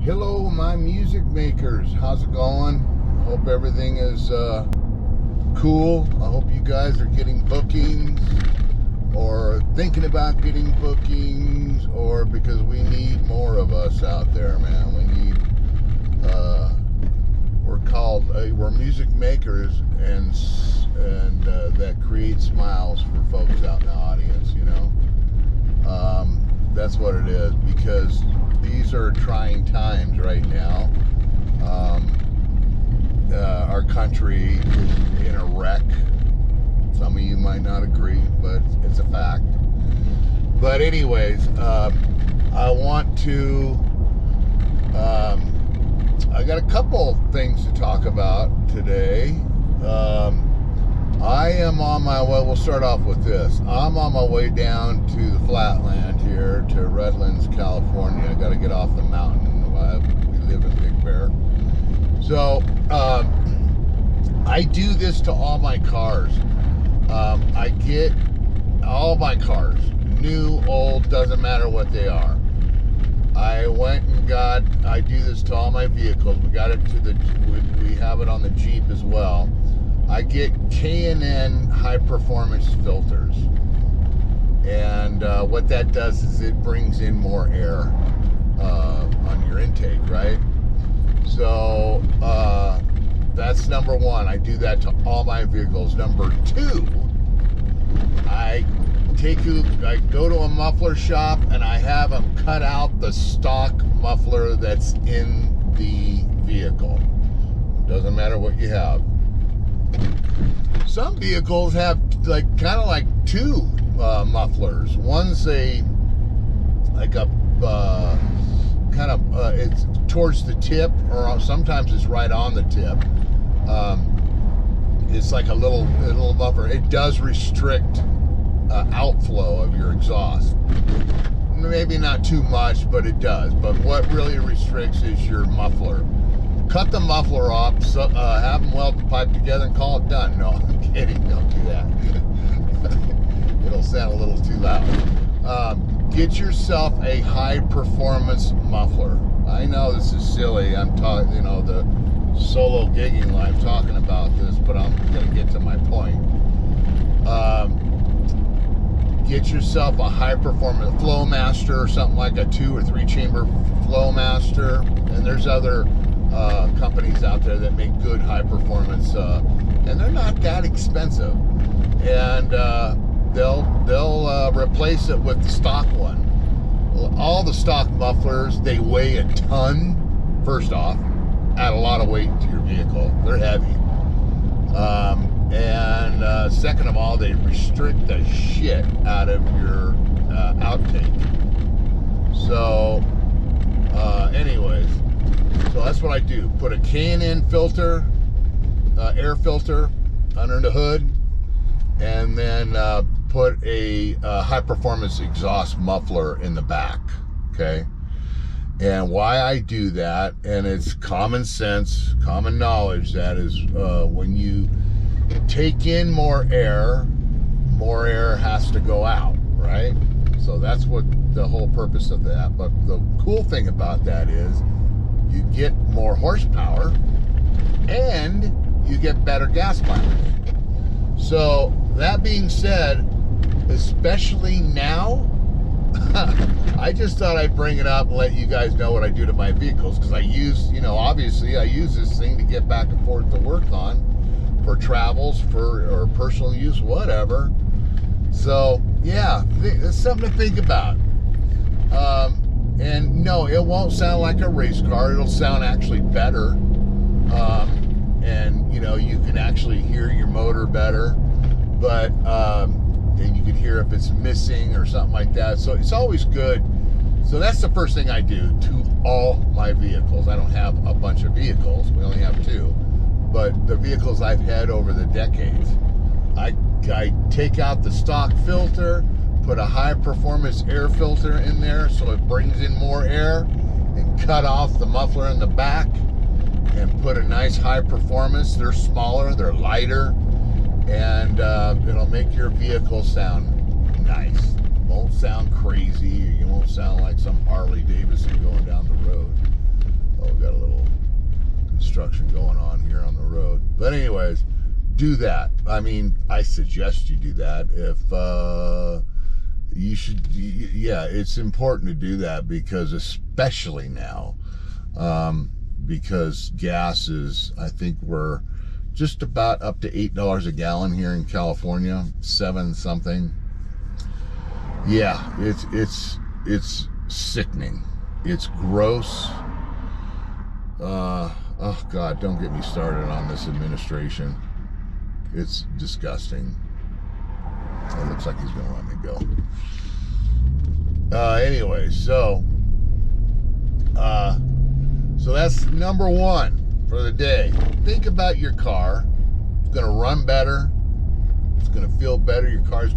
Hello, my music makers. How's it going? Hope everything is cool. I hope you guys are getting bookings or thinking about getting bookings, or because we need more of us out there, man. We need, we're music makers, and that create smiles for folks out in the audience, you know. That's what it is, because these are trying times right now. Our country is in a wreck. Some of you might not agree, but it's a fact. But anyways, I want to, I got a couple things to talk about today. I am on my way, we'll start off with this. I'm on my way down to the flatland here, to Redlands, California. I got to get off the mountain. We live in Big Bear. So, I do this to all my cars. I get all my cars, new, old, doesn't matter what they are. I went and I do this to all my vehicles. We got it to we have it on the Jeep as well. I get K&N high performance filters. And what that does is it brings in more air on your intake, right? So that's number one. I do that to all my vehicles. Number two, I go to a muffler shop and I have them cut out the stock muffler that's in the vehicle. Doesn't matter what you have. Some vehicles have kind of like two mufflers. One's it's towards the tip, or sometimes it's right on the tip. It's like a little muffler. It does restrict outflow of your exhaust. Maybe not too much, but it does. But what really restricts is your muffler. Cut the muffler off, have them weld the pipe together and call it done. No, I'm kidding. Don't do that. It'll sound a little too loud. Get yourself a high performance muffler. I know this is silly. I'm talking, the solo gigging live talking about this, but I'm going to get to my point. Get yourself a high performance Flowmaster, or something like a 2 or 3 chamber Flowmaster. And there's other companies out there that make good high performance, and they're not that expensive. And they'll replace it with the stock one. All the stock mufflers, they weigh a ton. First off, add a lot of weight to your vehicle. They're heavy. And second of all, they restrict the shit out of your outtake. So, anyways, so that's what I do. Put a K&N filter, air filter under the hood, and then put a high performance exhaust muffler in the back. Okay. And why I do that, and it's common sense, common knowledge, that is when you take in more air has to go out, right? So that's what the whole purpose of that. But the cool thing about that is you get more horsepower and you get better gas mileage. So that being said, especially now, I just thought I'd bring it up and let you guys know what I do to my vehicles, because I use, obviously I use this thing to get back and forth to work on, for travels, or personal use, whatever. So yeah, it's something to think about. And no, it won't sound like a race car. It'll sound actually better. And you can actually hear your motor better, but and you can hear if it's missing or something like that. So it's always good. So that's the first thing I do to all my vehicles. I don't have a bunch of vehicles. We only have 2. But the vehicles I've had over the decades, I take out the stock filter, put a high performance air filter in there so it brings in more air, and cut off the muffler in the back and put a nice high performance. They're smaller, they're lighter, and it'll make your vehicle sound nice. Won't sound crazy. You won't sound like some Harley Davidson going down the road. But anyways, do that. I mean, I suggest you do that. If you should, yeah, it's important to do that, because especially now, because gas is, I think we're just about up to $8 a gallon here in California, 7 something. Yeah, it's sickening. It's gross. Oh God, don't get me started on this administration. It's disgusting. It looks like he's gonna let me go. Anyway, so that's number one for the day. Think about your car. It's gonna run better. It's gonna feel better. Your car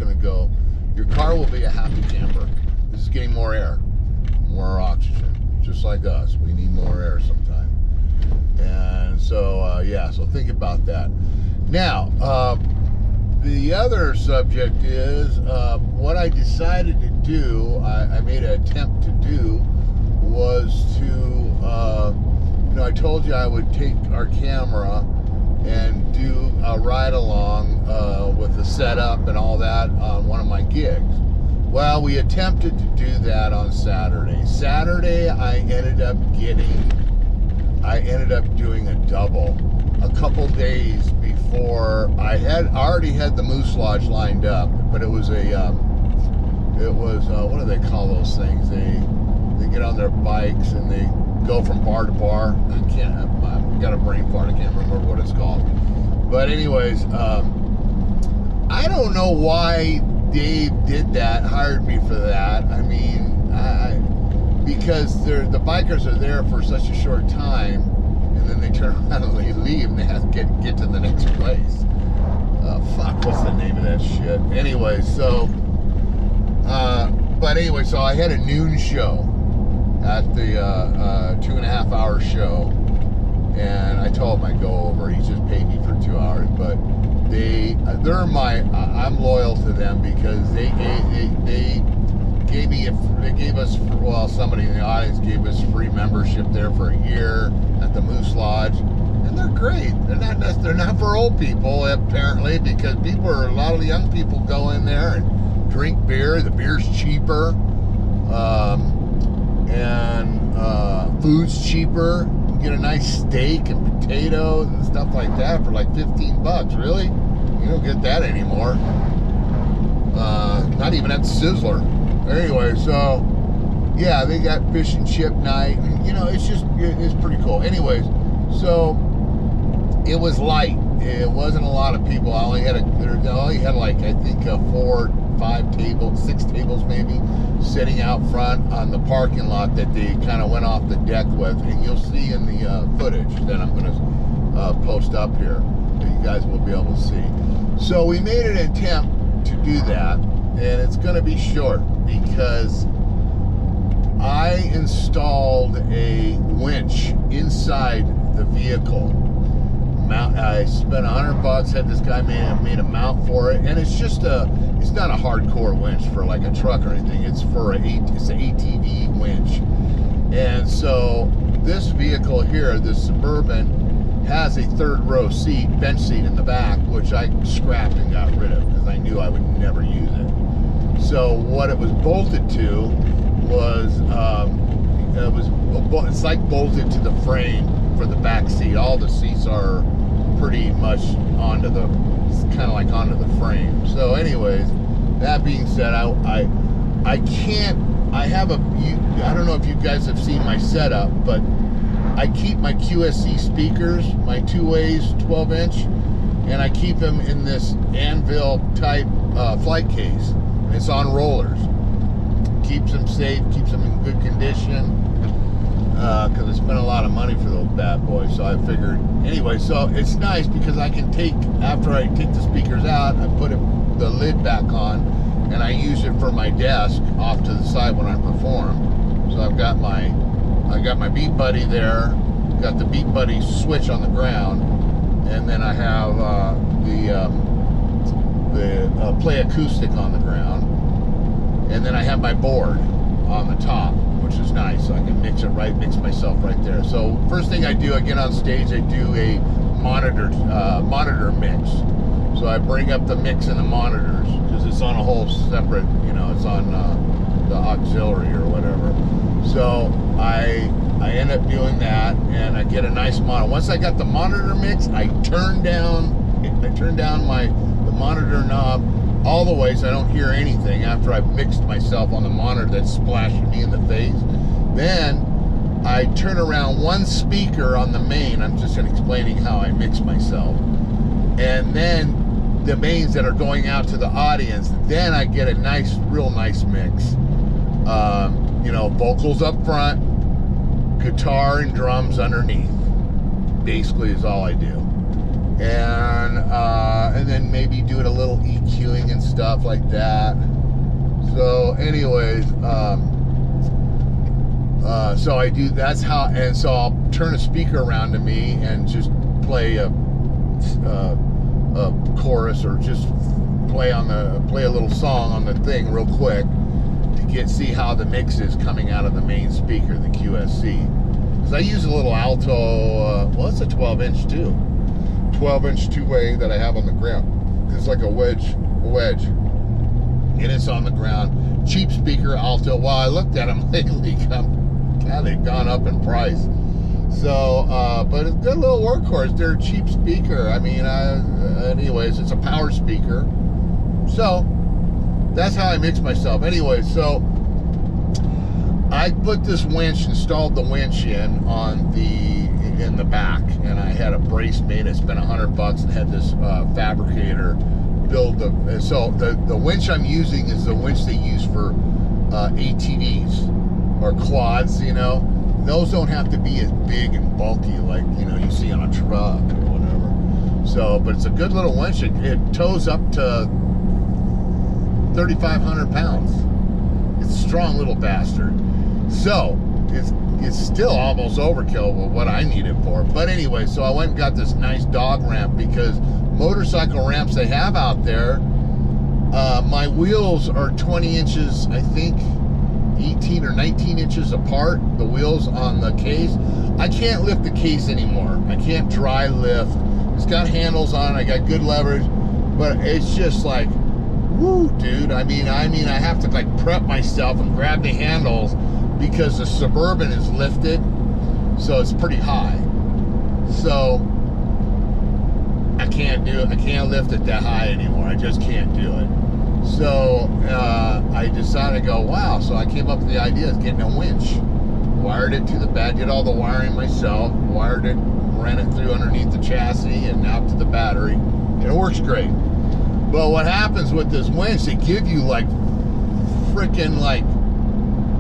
will be a happy camper. This is getting more air, more oxygen, just like us. We need more air sometime. And so, yeah, so think about that. Now, the other subject is what I decided to do, I made an attempt to do, was to, I told you I would take our camera and do a ride along with the setup and all that on one of my gigs. Well, we attempted to do that on Saturday. Saturday, I ended up doing a double. A couple days before, I already had the Moose Lodge lined up, but it was what do they call those things? They get on their bikes and they go from bar to bar. I got a brain fart. I can't remember what it's called. But anyways, I don't know why Dave did that, hired me for that. I mean, because the bikers are there for such a short time, and then they turn around and they leave, and they have to get to the next place. Fuck, what's the name of that shit? Anyway, so, so I had a noon show at the 2.5 hour show, and I told him I'd go over. He just paid me for 2 hours, but I'm loyal to them, because somebody in the audience gave us free membership there for a year at the Moose Lodge, and they're great. They're not for old people, apparently, because a lot of young people go in there and drink beer. The beer's cheaper, and food's cheaper. You can get a nice steak and potatoes and stuff like that for like $15. Really? You don't get that anymore. Not even at Sizzler. Anyway, so yeah, they got fish and chip night, and it's pretty cool. Anyways, so it was light. It wasn't a lot of people. I only had like, I think 4, 5 tables, 6 tables maybe, sitting out front on the parking lot that they kind of went off the deck with, and you'll see in the footage that I'm going to post up here that you guys will be able to see. So we made an attempt to do that, and it's going to be short, because I installed a winch inside the vehicle. I spent $100, had this guy made a mount for it, and it's not a hardcore winch for like a truck or anything. It's an ATV winch. And so this vehicle here, this Suburban, has a 3rd row seat, bench seat in the back, which I scrapped and got rid of because I knew I would never use it. So what it was bolted to was, it's like bolted to the frame for the back seat. All the seats are pretty much onto the frame. So anyways, that being said, I don't know if you guys have seen my setup, but I keep my QSC speakers, my 2-ways 12-inch, and I keep them in this anvil type flight case. It's on rollers. Keeps them safe, keeps them in good condition, because I spent a lot of money for those bad boys. So I figured, anyway, so it's nice because I can after I take the speakers out, I put the lid back on, and I use it for my desk off to the side when I perform. So I got my Beat Buddy there, got the Beat Buddy switch on the ground, and then I have the Play Acoustic on the ground, and then I have my board on the top, which is nice, so I can mix myself right there. So first thing I do, I get on stage, I do a monitor mix. So I bring up the mix in the monitors because it's on a whole separate, you know, it's on the auxiliary or whatever. So I end up doing that, and I get a nice monitor. Once I got the monitor mix, I turn down the monitor knob all the way so I don't hear anything after I've mixed myself on the monitor that's splashing me in the face. Then I turn around one speaker on the main. I'm just explaining how I mix myself. And then the mains that are going out to the audience, then I get a nice, real nice mix. You know, vocals up front, guitar and drums underneath, basically is all I do. And then maybe doing a little EQing and stuff like that. So anyways, so I do, that's how, and so I'll turn a speaker around to me and just play a chorus, or just play a little song on the thing real quick to see how the mix is coming out of the main speaker, the QSC. Because I use a little alto, well, it's a 12-inch too. 12-inch two-way that I have on the ground. It's like a wedge, and it's on the ground. Cheap speaker, alto. Well, I looked at them lately. God, they've gone up in price. So, but it's a good little workhorse. They're a cheap speaker. I mean, anyways, it's a power speaker. So, that's how I mix myself. Anyway, so I put this winch, installed the winch in the back, and I had a brace made. I spent $100 and had this fabricator build so the winch I'm using is the winch they use for ATVs or quads, you know. Those don't have to be as big and bulky like, you know, you see on a truck or whatever. So, but it's a good little winch. It tows up to 3,500 pounds. It's a strong little bastard. So it's still almost overkill with what I need it for. But anyway, so I went and got this nice dog ramp, because motorcycle ramps they have out there, my wheels are 20 inches, I think 18 or 19 inches apart, the wheels on the case. I can't lift the case anymore. I can't dry lift. It's got handles on it, I got good leverage, but it's just like, woo, dude. I mean, I have to like prep myself and grab the handles because the Suburban is lifted, so it's pretty high. So I can't do it. I can't lift it that high anymore. I just can't do it. So I decided to go, wow. So I came up with the idea of getting a winch. Wired it to the bed, did all the wiring myself, wired it, ran it through underneath the chassis and out to the battery. And it works great. But what happens with this winch, they give you like freaking like,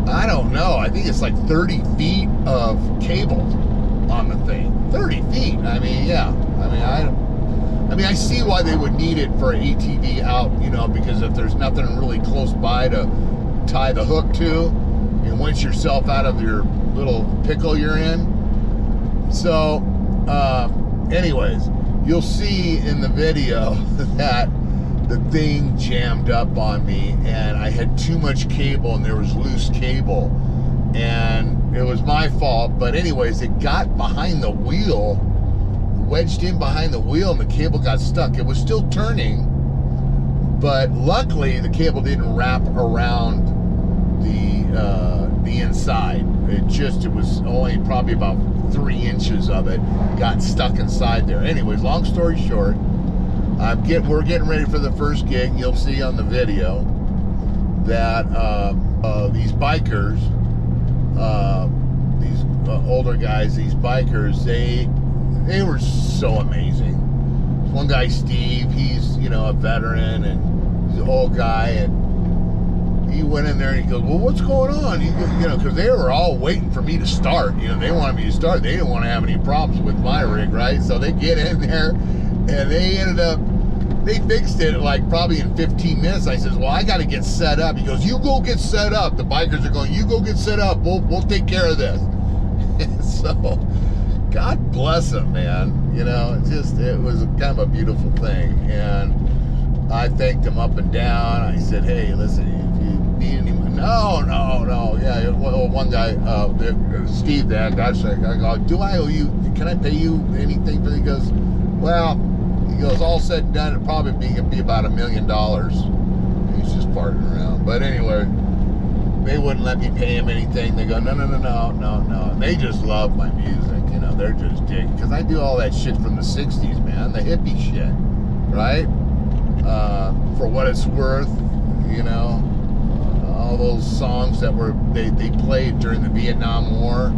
I don't know, I think it's like 30 feet of cable on the thing. 30 feet. I mean, yeah. I mean, I see why they would need it for an ATV out, you know, because if there's nothing really close by to tie the hook to and winch yourself out of your little pickle you're in. So, anyways, you'll see in the video that the thing jammed up on me, and I had too much cable and there was loose cable, and it was my fault. But anyways, it got behind the wheel, wedged in behind the wheel, and the cable got stuck. It was still turning, but luckily the cable didn't wrap around the inside. It was only probably about 3 inches of it got stuck inside there. Anyways, long story short, we're getting ready for the first gig. You'll see on the video that these bikers, these older guys, these bikers, they were so amazing. One guy, Steve, he's, you know, a veteran, and he's an old guy, and he went in there and he goes, well, what's going on? You know, because they were all waiting for me to start. You know, they wanted me to start. They didn't want to have any problems with my rig, right? So they get in there, and they fixed it like probably in 15 minutes. I says, well, I got to get set up. He goes, you go get set up. The bikers are going, you go get set up. We'll take care of this. So, God bless them, man. You know, it was kind of a beautiful thing. And I thanked him up and down. I said, hey, listen, if you need any No. Yeah, well, one guy, Steve, that guy's like, I go, do I owe you? Can I pay you anything for it? He goes, well, all said and done, it'd probably be about $1 million. He's just farting around. But anyway, they wouldn't let me pay him anything. They go, no. And they just love my music, you know. They're just digging, because I do all that shit from the '60s, man, the hippie shit, right? For what it's worth, you know. All those songs that they played during the Vietnam War,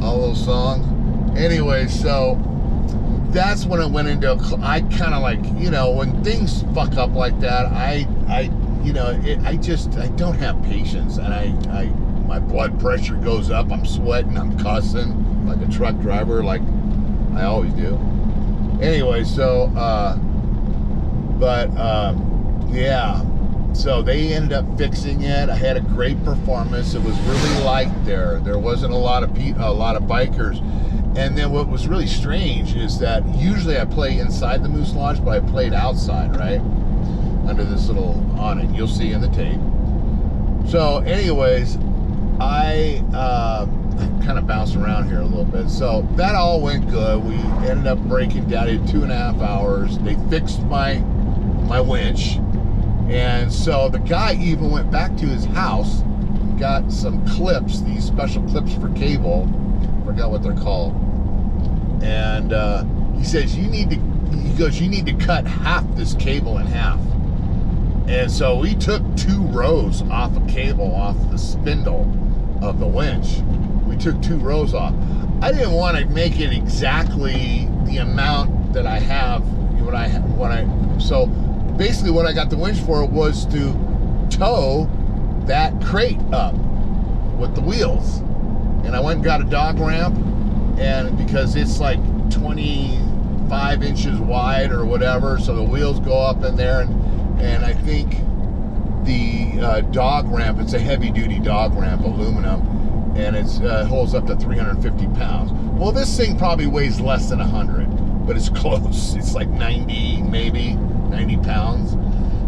all those songs. Anyway, so that's when it went into, I kind of like, you know, when things fuck up like that, I don't have patience, and my blood pressure goes up, I'm sweating, I'm cussing like a truck driver, like I always do. Anyway, so, yeah. So they ended up fixing it. I had a great performance. It was really light there. There wasn't a lot of bikers. And then what was really strange is that usually I play inside the Moose Lodge, but I played outside, right? Under this little awning. You'll see in the tape. So anyways, I kind of bounced around here a little bit. So that all went good. We ended up breaking down in 2.5 hours. They fixed my winch. And so the guy even went back to his house, got some clips, these special clips for cable, forgot what they're called. And he says, you need to cut half this cable in half. And so we took 2 rows off of cable, off the spindle of the winch. We took 2 rows off. I didn't want to make it exactly the amount that I have, so basically what I got the winch for was to tow that crate up with the wheels. And I went and got a dog ramp, and because it's like 25 inches wide or whatever, so the wheels go up in there, and I think the dog ramp, it's a heavy duty dog ramp, aluminum, and it holds up to 350 pounds. Well, this thing probably weighs less than 100, but it's close. It's like 90, maybe 90 pounds.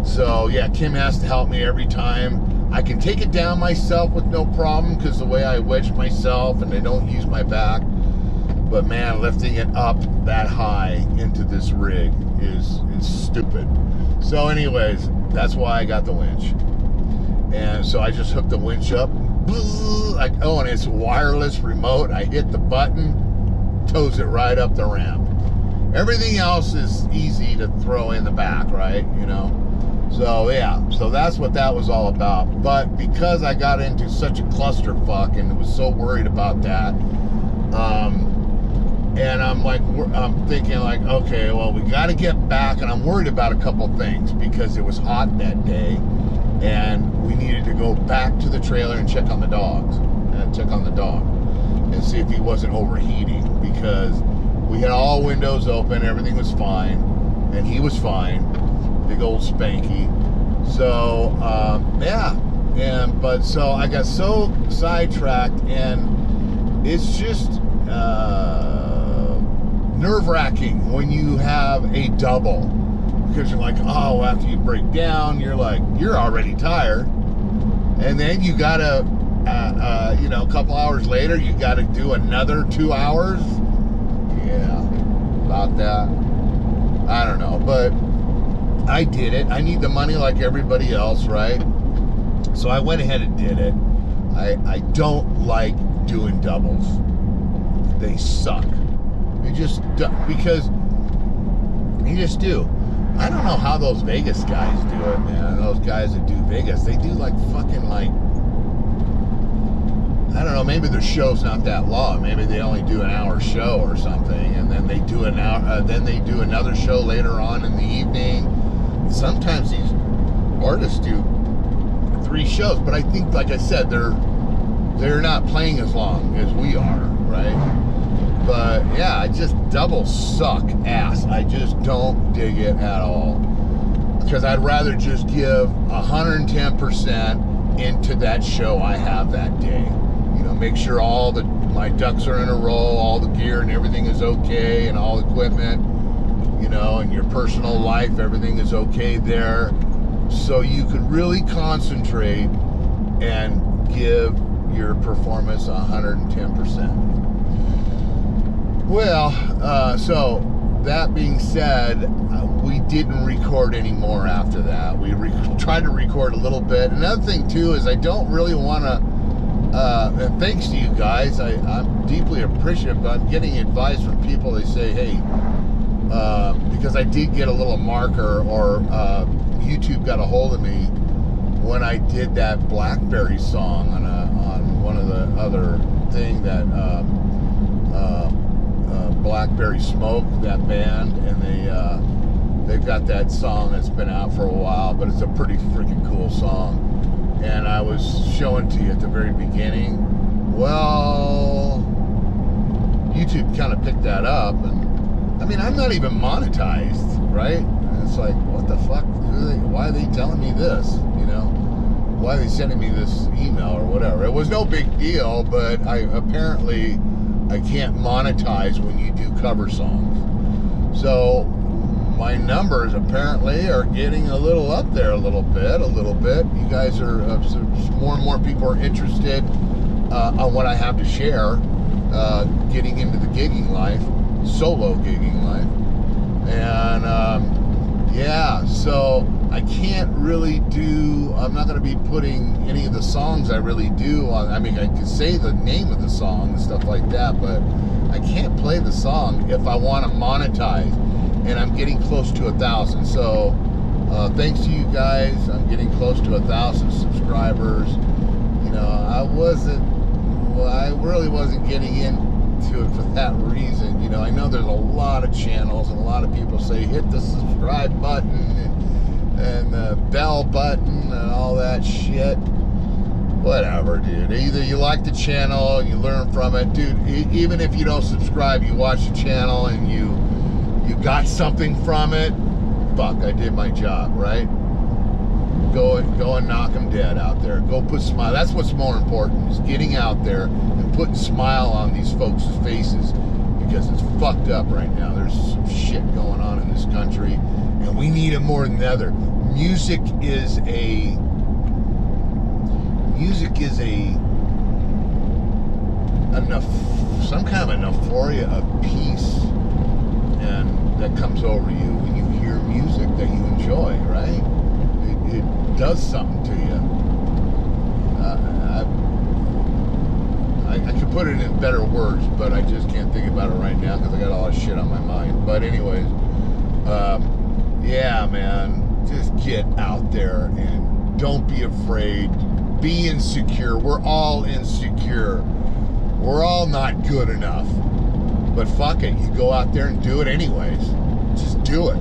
So yeah, Kim has to help me every time. I can take it down myself with no problem, because the way I wedge myself and I don't use my back. But man, lifting it up that high into this rig is stupid. So anyways, that's why I got the winch. And so I just hooked the winch up. Like, oh, and it's wireless remote. I hit the button, tows it right up the ramp. Everything else is easy to throw in the back, right? You know? So yeah, so that's what that was all about. But because I got into such a clusterfuck and was so worried about that, and I'm thinking like, okay, well, we got to get back, and I'm worried about a couple things, because it was hot that day, and we needed to go back to the trailer and check on the dog, and see if he wasn't overheating, because we had all windows open, everything was fine, and he was fine, big old Spanky. So yeah, so I got so sidetracked, and it's just nerve-wracking when you have a double, because you're like, oh, after you break down, you're already tired, and then you gotta a couple hours later you gotta do another 2 hours. Yeah, about that. I don't know, but I did it. I need the money like everybody else, right? So I went ahead and did it. I don't like doing doubles. They suck. Because you just do. I don't know how those Vegas guys do it, man. Those guys that do Vegas, they do like fucking like, I don't know, maybe their show's not that long. Maybe they only do an hour show or something, and then they do then they do another show later on in the evening. Sometimes these artists do 3 shows, but I think, like I said, they're not playing as long as we are, right? But yeah, I just doubles suck ass. I just don't dig it at all, because I'd rather just give 110% into that show I have that day. You know, make sure all my ducks are in a row, all the gear and everything is okay, and all the equipment, you know, and your personal life, everything is okay there, so you could really concentrate and give your performance 110%. Well, so that being said, we didn't record anymore after that. We tried to record a little bit. Another thing too is I don't really want to, and thanks to you guys, I'm deeply appreciative, but I'm getting advice from people. They say, hey, because I did get a little marker, or YouTube got a hold of me when I did that Blackberry song on one of the other thing that Blackberry Smoke, that band, and they've got that song that's been out for a while, but it's a pretty freaking cool song. And I was showing to you at the very beginning. Well, YouTube kind of picked that up, and I mean, I'm not even monetized, right? And it's like, what the fuck? Why are they telling me this? You know, why are they sending me this email or whatever? It was no big deal, but apparently I can't monetize when you do cover songs. So my numbers apparently are getting a little up there, a little bit. You guys are, more and more people are interested on what I have to share, getting into the gigging life, solo gigging life. And yeah, so I can't really do, I'm not going to be putting any of the songs I really do on. I mean, I can say the name of the song and stuff like that, but I can't play the song if I want to monetize, and I'm getting close to 1,000. So thanks to you guys, I'm getting close to 1,000 subscribers. You know, I really wasn't getting into it for that reason. You know, I know there's a lot of channels, and a lot of people say hit the subscribe button and the bell button and all that shit. Whatever, dude. Either you like the channel and you learn from it, dude. Even if you don't subscribe, you watch the channel and you got something from it. Fuck, I did my job, right? Go and knock them dead out there. Go put smile. That's what's more important, is getting out there and putting smile on these folks' faces, because it's fucked up right now. There's some shit going on in this country, and we need it more than ever. Music is some kind of an euphoria of peace, and that comes over you when you hear music that you enjoy, right? It does something to you. I could put it in better words, but I just can't think about it right now because I got a lot of shit on my mind. But anyways, yeah, man, just get out there and don't be afraid. Be insecure. We're all insecure. We're all not good enough. But fuck it, you go out there and do it anyways. Just do it.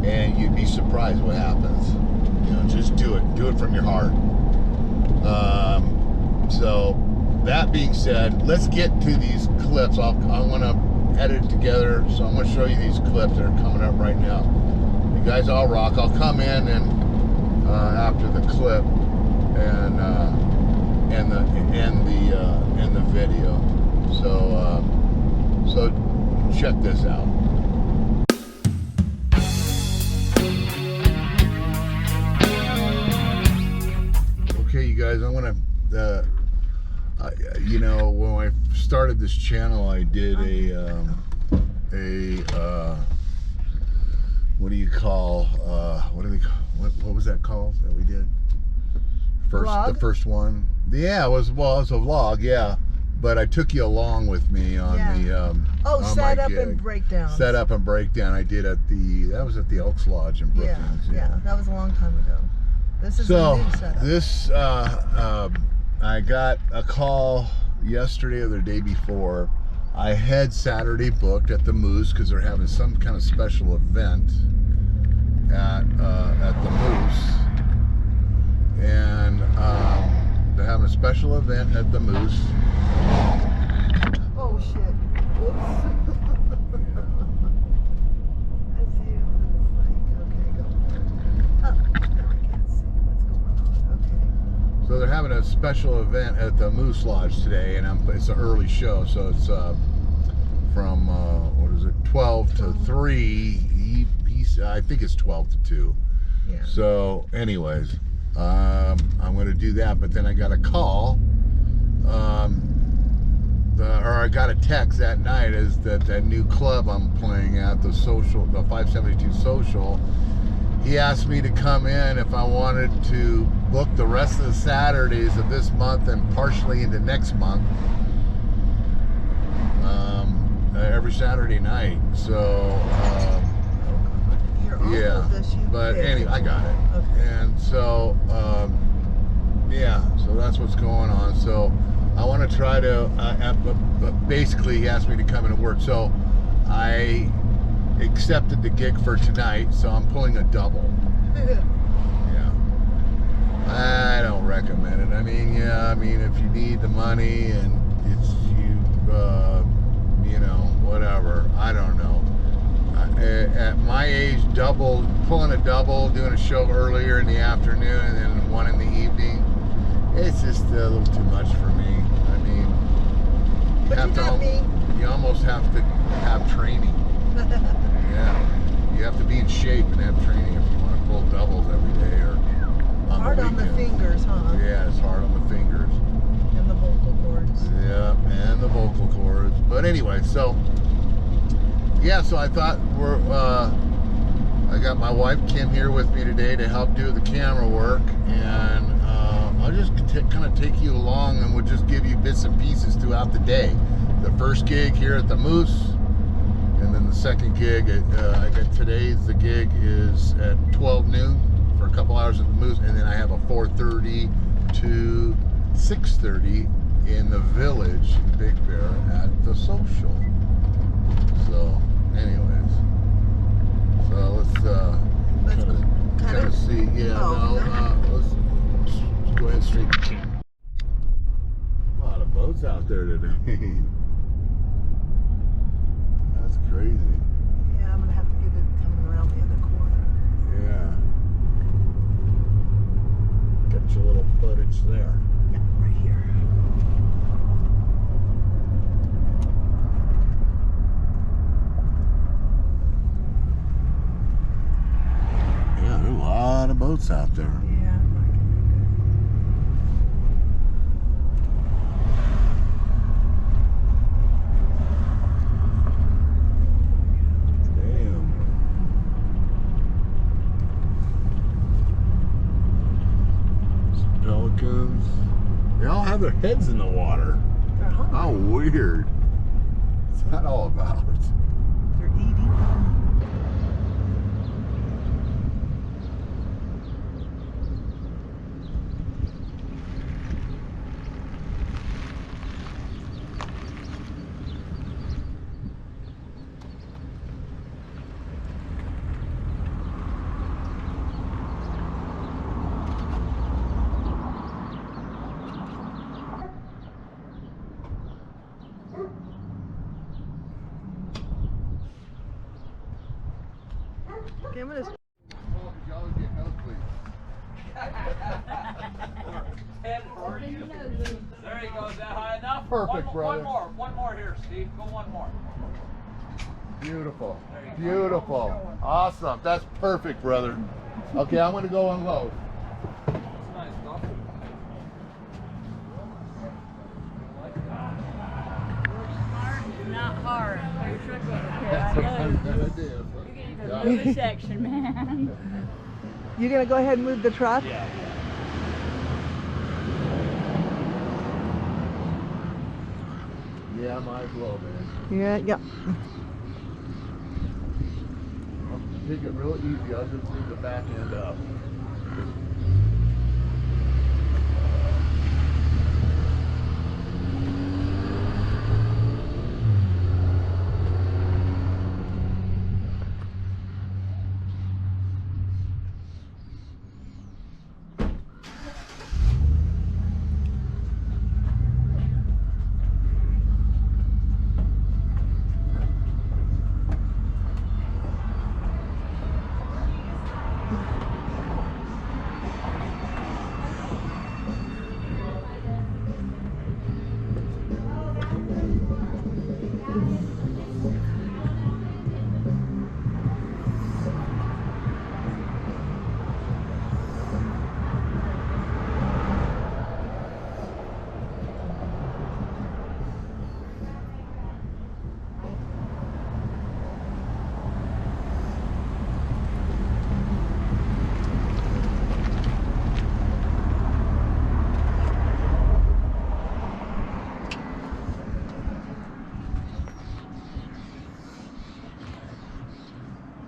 And you'd be surprised what happens. You know, just do it. Do it from your heart. So, that being said, let's get to these clips. I'm going to edit it together, so I'm going to show you these clips that are coming up right now. You guys all rock. I'll come in and after the clip and the video. So check this out. Okay, you guys, I'm gonna you know, when I started this channel, I did what do you call what was that called that we did Vlog? The first one? Yeah, it was a vlog, yeah, but I took you along with me on the on setup and breakdown. Setup and breakdown. I did that was at the Elks Lodge in Brooklyn. Yeah, that was a long time ago. This is a new setup. This I got a call yesterday or the day before. I had Saturday booked at the Moose because they're having some kind of special event at the Moose, and they're having a special event at the Moose. Oh shit! Oops. I see okay, go. Oh, I can't see what's going on. Okay. So they're having a special event at the Moose Lodge today, and it's an early show, so it's from what is it, 12 to 3. I think it's 12 to 2. Yeah. So, anyways, I'm going to do that. But then I got a call, or I got a text that night, is that new club I'm playing at, the 572 Social. He asked me to come in if I wanted to book the rest of the Saturdays of this month and partially into next month, every Saturday night. So yeah, but anyway, I got it. Okay. And so yeah, so that's what's going on. So I want to try to but basically he asked me to come in and work, so I accepted the gig for tonight, so I'm pulling a double. Yeah, I don't recommend it. I mean, yeah, I mean, if you need the money and it's you know, whatever, I don't know. At my age, pulling a double, doing a show earlier in the afternoon and then one in the evening, it's just a little too much for me. I mean, you almost have to have training. Yeah, you have to be in shape and have training if you want to pull doubles every day or on hard the on the fingers, huh? Yeah, it's hard on the fingers. And the vocal cords. Yeah, and the vocal cords. But anyway, so yeah, so I thought I got my wife Kim here with me today to help do the camera work, and I'll just kind of take you along, and we'll just give you bits and pieces throughout the day. The first gig here at the Moose, and then the second gig, the gig is at 12 noon for a couple hours at the Moose, and then I have a 4:30 to 6:30 in the Village in Big Bear at the Social. So, anyways, so let's kind of see. Yeah, let's go ahead straight. A lot of boats out there today. That's crazy. Yeah, I'm gonna have to get it coming around the other corner. Yeah. Got your little footage there. Yeah, right here. Yeah, there are a lot of boats out there. Yeah, I'm not gonna Damn. Some pelicans. They all have their heads in the water. They're hungry. How weird. What's that all about? They're eating. Okay, I'm gonna. There you go. Is that high enough? Perfect, brother. One more here, Steve. Go one more. Beautiful. Beautiful. Awesome. That's perfect, brother. Okay, I'm going to go unload. That's nice stuff. Not hard. Your truck That's what I'm over going to do. here. Move a section, man. You gonna go ahead and move the truck? Yeah. Yeah, might as well, man. Yeah, yeah. I'll take it real easy. I'll just leave the back end up.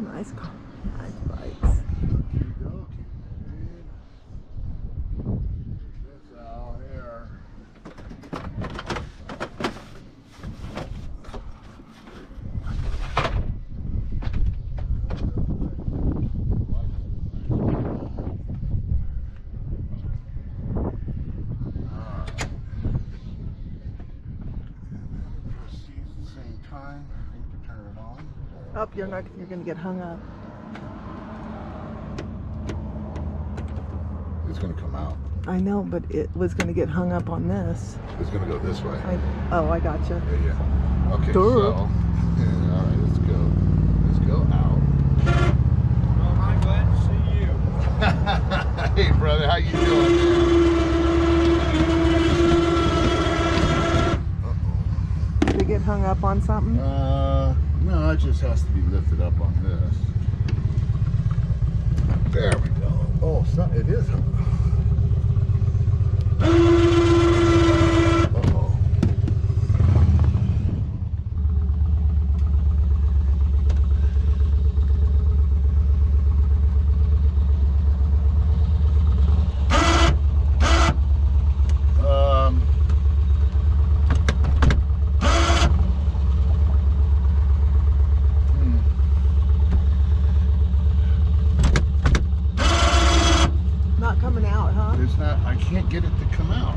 Nice car. Nice bikes. This out here. Up, you're gonna get hung up. It's gonna come out. I know, but it was gonna get hung up on this. It's gonna go this way. I gotcha. Yeah. Okay, Duh. so all right, let's go. Let's go out. Well, I'm glad to see you. Hey, brother, how you doing, man? Did it get hung up on something? No, it just has to be lifted up on this. There we go. Oh, it is. Uh-oh. Not coming out, huh? It's not, I can't get it to come out.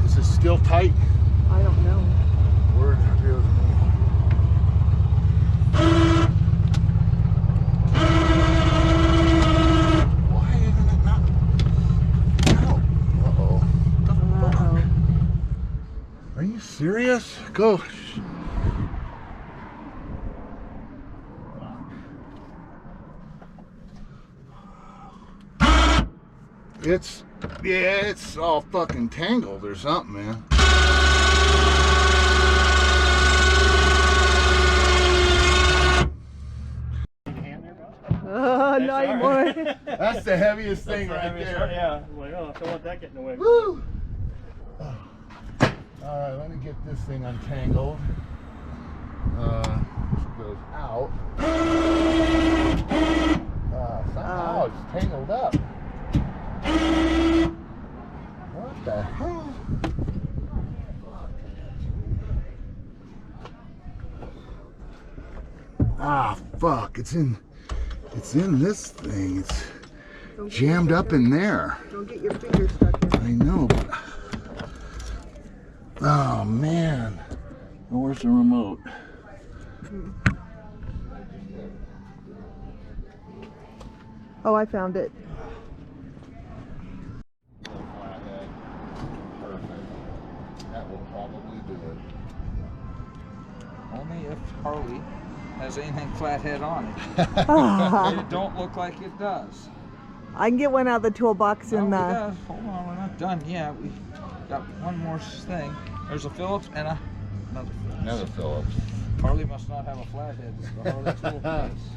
Is it still tight? I don't know. Word reveals me. Why isn't it not? No. Uh-oh. Uh-oh. Are you serious? Go. It's all fucking tangled or something, man. Oh, not anymore. That's the heaviest thing right there. Yeah. Like, oh, don't want that getting away. Woo! All right, let me get this thing untangled. This goes out. Somehow it's tangled up. What the hell? Ah, fuck! It's in this thing. It's jammed up in there. Don't get your finger stuck in. I know, but oh man, where's the remote? Oh, I found it. Perfect. That will probably do it. Only if Harley has anything flathead on it. It don't look like it does. I can get one out of the toolbox No, and it does. Hold on, we're not done yet. We got one more thing. There's a Phillips and another Phillips. Another Phillips. Harley must not have a flathead. It's the Harley tool case.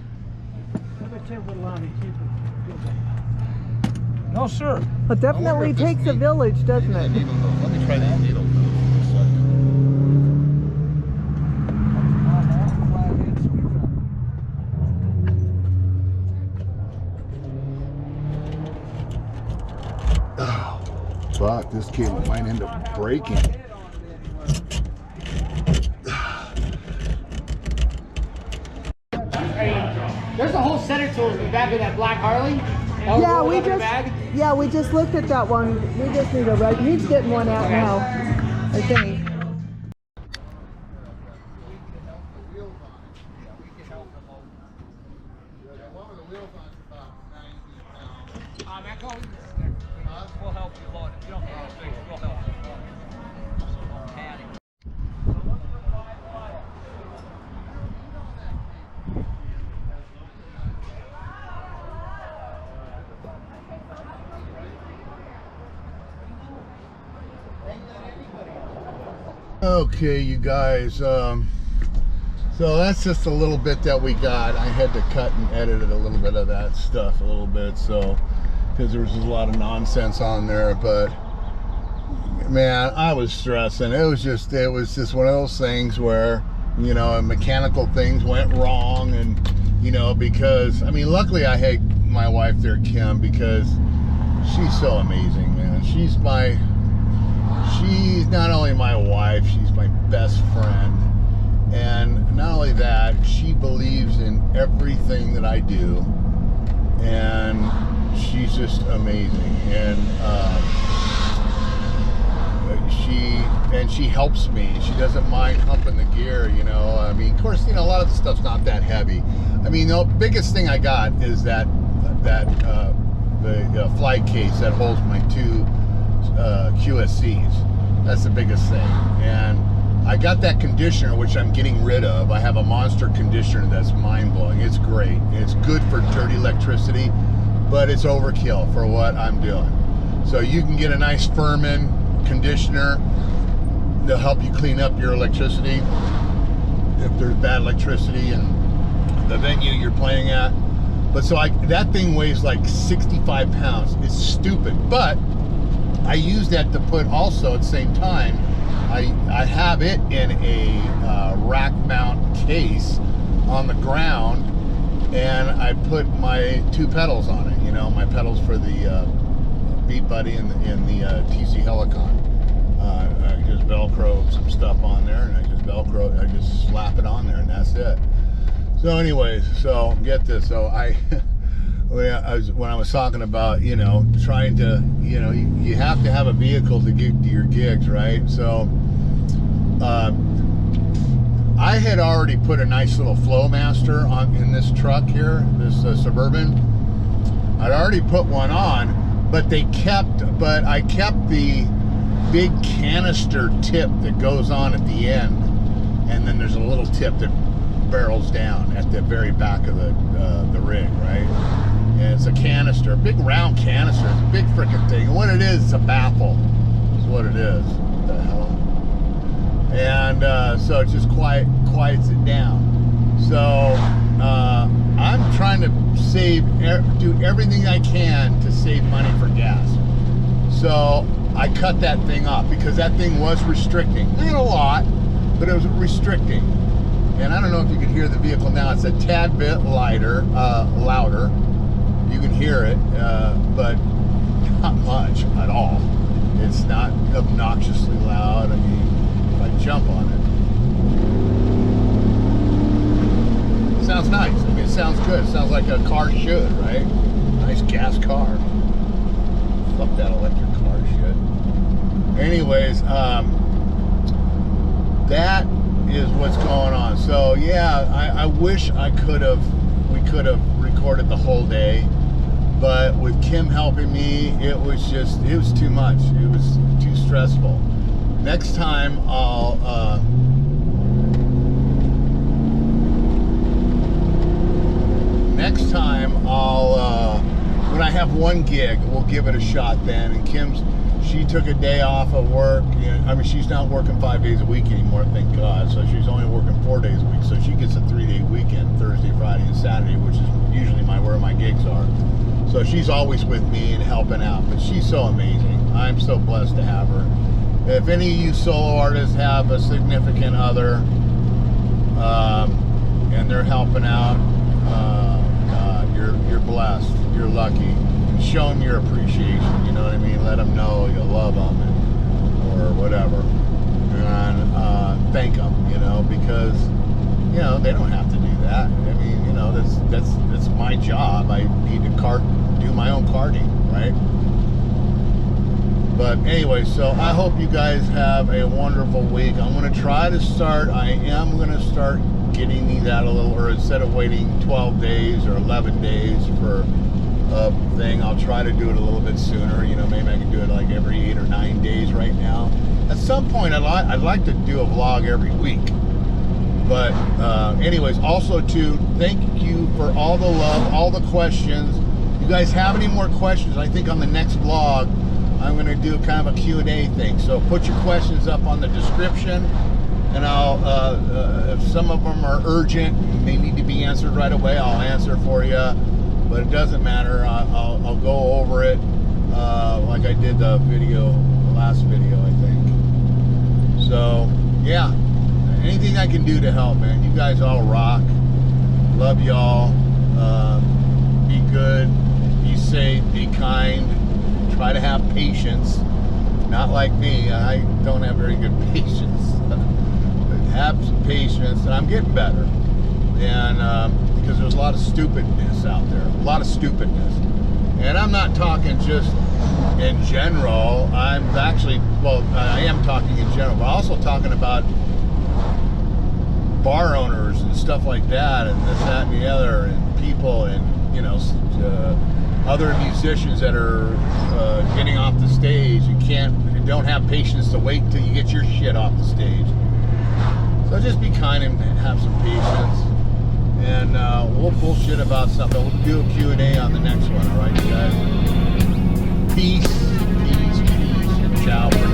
No, sir. It definitely takes a village, doesn't it? Let me try that needle. Oh, fuck, this cable might end up breaking. There's a whole set of tools in the back of that black Harley. Yeah, we just looked at that one. We just need a rug. He's getting one out now, I think. We'll help you load it. You don't need to fix it. We'll help you load it. So don't panic. Okay, you guys, so that's just a little bit that we got. I had to cut and edit a little bit of that stuff a little bit, so because there was a lot of nonsense on there, but man, I was stressing. It was just one of those things where, you know, mechanical things went wrong, and you know, because I mean, luckily I had my wife there, Kim, because she's so amazing, man. She's not only my wife, she's my best friend, and not only that, she believes in everything that I do, and she's just amazing, and she helps me. She doesn't mind humping the gear, you know. I mean, of course, you know, a lot of the stuff's not that heavy. I mean, the biggest thing I got is the flight case that holds my two QSCs. That's the biggest thing. And I got that conditioner, which I'm getting rid of. I have a monster conditioner that's mind-blowing. It's great. It's good for dirty electricity, but it's overkill for what I'm doing. So you can get a nice Furman conditioner. They'll help you clean up your electricity if there's bad electricity in the venue you're playing at. But so that thing weighs like 65 pounds. It's stupid, but I use that to put also at the same time, I have it in a rack mount case on the ground, and I put my two pedals on it, you know, my pedals for the Beat Buddy and the TC Helicon. I just Velcro some stuff on there, and I just slap it on there, and that's it. So anyways, so get this. So when I was talking about, you know, trying to, you know, you have to have a vehicle to get to your gigs, right? So I had already put a nice little Flowmaster in this truck here, this Suburban. I'd already put one on, but I kept the big canister tip that goes on at the end, and then there's a little tip that barrels down at the very back of the rig, right? And it's a canister, a big round canister. It's a big freaking thing. And what it is, it's a baffle. That's what it is. What the hell? And so it just quiets it down. So I'm trying to do everything I can to save money for gas. So I cut that thing off because that thing was restricting. Not a lot, but it was restricting. And I don't know if you can hear the vehicle now. It's a tad bit louder. You can hear it, but not much at all. It's not obnoxiously loud. I mean, if I jump on it sounds nice. I mean, it sounds good. It sounds like a car should, right? Nice gas car. Fuck that electric car shit. Anyways, that is what's going on. So yeah, I wish we could have recorded the whole day, but with Kim helping me, it was too much. It was too stressful. Next time when I have one gig, we'll give it a shot then. And she took a day off of work. You know, I mean, she's not working 5 days a week anymore, thank God. So she's only working 4 days a week. So she gets a 3-day weekend, Thursday, Friday, and Saturday, which is usually where my gigs are. So she's always with me and helping out. But she's so amazing. I'm so blessed to have her. If any of you solo artists have a significant other and they're helping out, you're blessed. You're lucky. Show them your appreciation. You know what I mean? Let them know you love them or whatever, and thank them. You know, because you know they don't have to do that. I mean, you know, that's my job. I need to do my own karting, right? But anyway, so I hope you guys have a wonderful week. I'm going to try to start. I am going to start getting these out a little, or instead of waiting 12 days or 11 days for a thing, I'll try to do it a little bit sooner. You know, maybe I can do it like every 8 or 9 days right now. At some point, I'd like to do a vlog every week. But anyways, also to thank you for all the love, all the questions. You guys have any more questions? I think on the next vlog, I'm going to do kind of a Q&A thing. So put your questions up on the description, and I'll, if some of them are urgent, they need to be answered right away, I'll answer for you. But it doesn't matter. I'll go over it like I did the video last video, I think. So, yeah, anything I can do to help, man. You guys all rock. Love y'all. Be good, be safe, be kind. Try to have patience. Not like me, I don't have very good patience. But have some patience, and I'm getting better. And because there's a lot of stupidness out there, a lot of stupidness. And I'm not talking just in general. I'm actually, well, I am talking in general, but also talking about bar owners and stuff like that, and this, that, and the other, and people, and, you know, other musicians that are getting off the stage and don't have patience to wait till you get your shit off the stage. So just be kind and have some patience. And we'll bullshit about something. We'll do a Q&A on the next one, all right, you guys? Peace, peace, peace, and ciao for now.